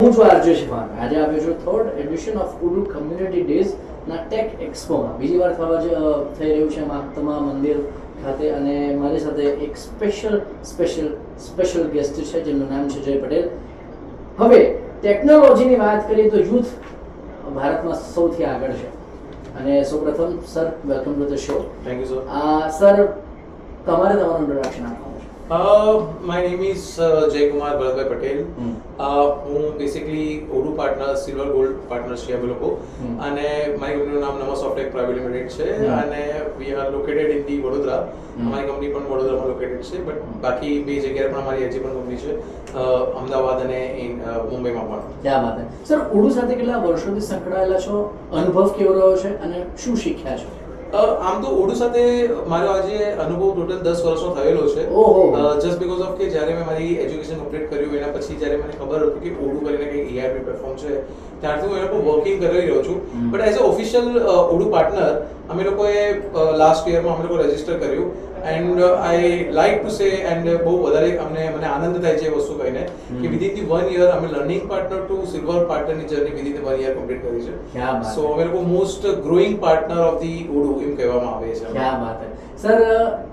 હું છું આરજે શિફાન. આજે આવ્યો છું third addition of ઉડુ community days ના ટેક એક્સપોમાં. બીજી વાર થઈ રહ્યું છે માતમા મંદિર ખાતે અને મારી સાથે એક સ્પેશિયલ ગેસ્ટ છે જેમનું નામ છે જય પટેલ. હવે ટેકનોલોજીની વાત કરીએ તો યુથ ભારતમાં સૌથી આગળ છે અને સૌપ્રથમ sir welcome to the show. Thank you sir. Sir તમારે તમારું ઇન્ટ્રોડક્શન આપવાનું છે. My name is Jaykumar Bharatbhai Patel. હું basically Odoo partner silver gold partner છીએ અમે લોકો અને મારી કંપનીનું નામ નમો સોફ્ટેક પ્રાઇવેટ લિમિટેડ છે અને we are located in the Vadodara. અમારી કંપની પણ વડોદરામાં લોકેટેડ છે બટ બાકી બે જગ્યાએ પણ અમારી હજી પણ કંપની છે અમદાવાદ અને મુંબઈમાં પણ. ક્યાં વાત છે સર. ઉડુ સાથે કેટલા વર્ષોથી સંકળાયેલા છો? અનુભવ કેવો રહ્યો છે અને શું શીખ્યા છો? આમ તો ઓડુ સાથે મારો આજે અનુભવ ટોટલ 10 વર્ષનો થયેલો છે. જસ્ટ બીકોઝ ઓફ કે જ્યારે મેં મારી એજ્યુકેશન કમ્પ્લીટ કર્યું એના પછી જ્યારે મને ખબર હતી કે ઓડુ કરીને કંઈક ERP પ્લેટફોર્મ છે ત્યારથી હું એના પર વર્કિંગ કરી રહ્યો છું. But as a official Odoo partner અમે લોકોએ લાસ્ટ યરમાં અમે લોકો રજીસ્ટર કર્યું and I like to say and બહુ વધારે મને આનંદ થાય છે એ વસ્તુ કહીને કે વિધિન ધી 1 યર અમે લર્નિંગ પાર્ટનર ટુ સિલ્વર પાર્ટનરની journey within the 1 year complete કરી છે. સો અમે લોકો most growing partner of the Odoo એમ કહેવામાં આવે છે. ક્યાં વાત છે સર.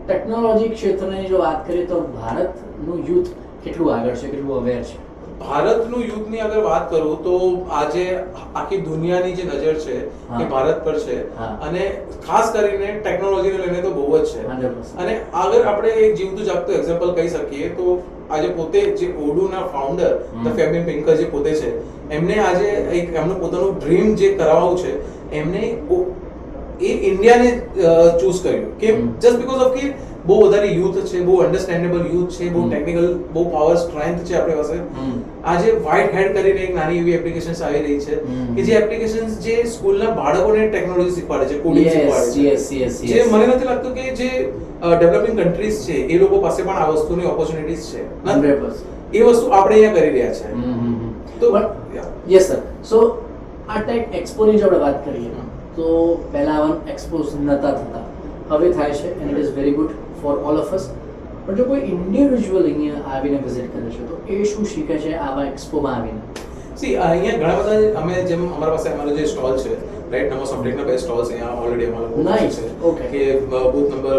ટેકનોલોજી ક્ષેત્રની જો વાત કરીએ તો ભારતનું યુથ કેટલું આગળ છે, કેટલું અવેર છે? ભારતનું યુથની અગર વાત કરું તો આજે આખી દુનિયાની જે નજર છે એ ભારત પર છે અને ખાસ કરીને ટેકનોલોજીને લઈને તો બહુ જ છે. અને આગળ આપણે એક જીવતું જાગતું એક્ઝામ્પલ કહી શકીએ તો આજે પોતે જે ઓડુના ફાઉન્ડર ધ ફેબિન પિંકર જે પોતે છે એમને આજે એક એમનું પોતાનું ડ્રીમ જે કરાવવું છે એમને એ ઇન્ડિયાને ચૂઝ કર્યું કે જસ્ટ બીકોઝ ઓફ કે બહુ વધારે યુથ છે, બહુ અન્ડરસ્ટેન્ડેબલ યુથ છે, બહુ ટેકનિકલ, બહુ પાવર સ્ટ્રેન્થ છે આપણી પાસે. આજે વ્હાઇટ હેડ કરીને એક નાની એવી એપ્લિકેશન્સ આવી રહી છે કે જે એપ્લિકેશન્સ જે સ્કૂલના બાળકોને ટેકનોલોજી શીખવાડે છે, કોડિંગ શીખવાડે છે. જે મને નથી લાગતું કે જે ડેવલપિંગ કન્ટ્રીઝ છે એ લોકો પાસે પણ આ વસ્તુની ઓપોર્ચ્યુનિટીઝ છે. 100% એ વસ્તુ આપણે અહીંયા કરી રહ્યા છે. તો યસ સર. સો આ ટેક એક્સપોની જો આપણે વાત કરીએ તો પહેલા એક્સપોઝ નતા થતા, હવે થાય છે and it is very good for all of us. પણ જો કોઈ ઇન્ડિવિજ્યુઅલ અહીંયા આવીને વિઝિટ કરે છે તો એ શું શીખે છે આવા એક્સપોમાં આવીને? સી અહીંયા ઘણા બધા અમે જેમ અમારા પાસે અમારો જે સ્ટોલ છે રાઈટ નમો સોફ્ટેકના બે સ્ટોલ્સ અહીંયા ઓલરેડી અમારા નાઇસ. ઓકે. કે booth number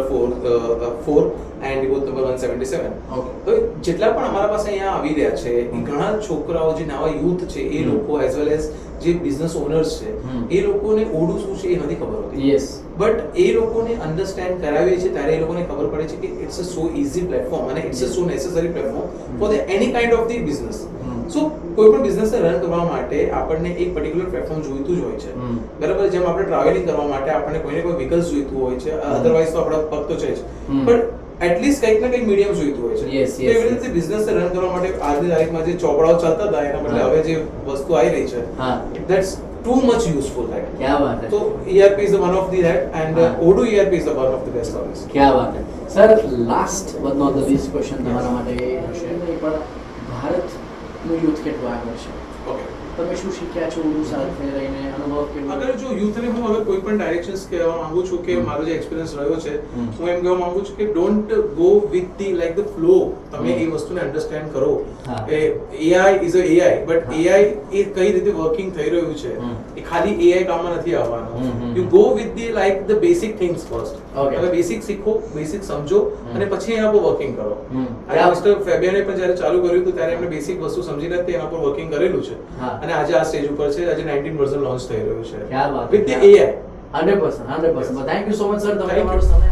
4 and booth number 177. Okay. તો જેટલા પણ અમારા પાસે અહીંયા આવી રહ્યા છે એ ઘણા છોકરાઓ જે નવા યુથ છે એ લોકો એઝ વેલ એઝ જે બિઝનેસ ઓનર્સ છે એ લોકોને ઓડુ શું છે એ નથી ખબર હોતી. યસ. બટ એ લોકોને અન્ડરસ્ટેન્ડ કરાવીએ છીએ ત્યારે એ લોકોને ખબર પડે છે કે it's a so easy platform અને it's a so necessary platform for the any kind of the business. So કોઈ પણ બિઝનેસને રન કરવા માટે આપણને એક પર્ટિક્યુલર પ્લેટફોર્મ જોઈતું જ હોય છે. બરાબર. જેમ આપણે ટ્રાવેલિંગ કરવા માટે આપણને કોઈને કોઈ વ્હીકલ્સ જોઈતું હોય છે, અધરવાઇઝ તો આપણા પગ તો છે જ, પણ એટલીસ્ટ કંઈક ને કંઈક મીડિયમ જોઈતું હોય છે. એવી રીતે બિઝનેસને રન કરવા માટે આજની તારીખમાં જે ચોપડાઓ ચાલતા હતા એના બદલે હવે જે વસ્તુ આવી રહી છે ધેટ્સ too much useful. क्या बात है. So ERP is the one of the that and Odoo ERP is the one of the best of this. क्या बात है sir. Last but not the least question તમારા માટે એ હશે નહીં પણ ભારતનું યુથ કેટલું આગળ છે? ઓકે. તમે શું શીખ્યા છો ઉડુ સાથે રહીને? અનુભવ કેવો? અગર જો યુથને હું હવે કોઈ પણ ડાયરેક્શન્સ કહેવા માંગુ છું કે મારો જે એક્સપિરિયન્સ રહ્યો છે હું એમ કહેવા માંગુ છું કે don't go with the like the flow. તમે એ વસ્તુને અન્ડરસ્ટેન્ડ કરો કે AI is a AI but AI એ કઈ રીતે વર્કિંગ થઈ રહ્યું છે એ ખાલી AI કામમાં નથી આવવાનું. You go with the like the basic things first. તમે બેસિક શીખો, બેસિક સમજો અને પછી એના પર વર્કિંગ કરો. અને મિસ્ટર ફેબિયાને પણ જ્યારે ચાલુ કર્યું હતું ત્યારે એમણે બેસિક વસ્તુ સમજી નથી એના પર વર્કિંગ કરેલું છે અને આજે આ સ્ટેજ ઉપર છે. આજે 19 વર્ઝન લોન્ચ થઈ રહ્યું છે with the AI. 100%. Thank you so much sir. તમે તમારો સમય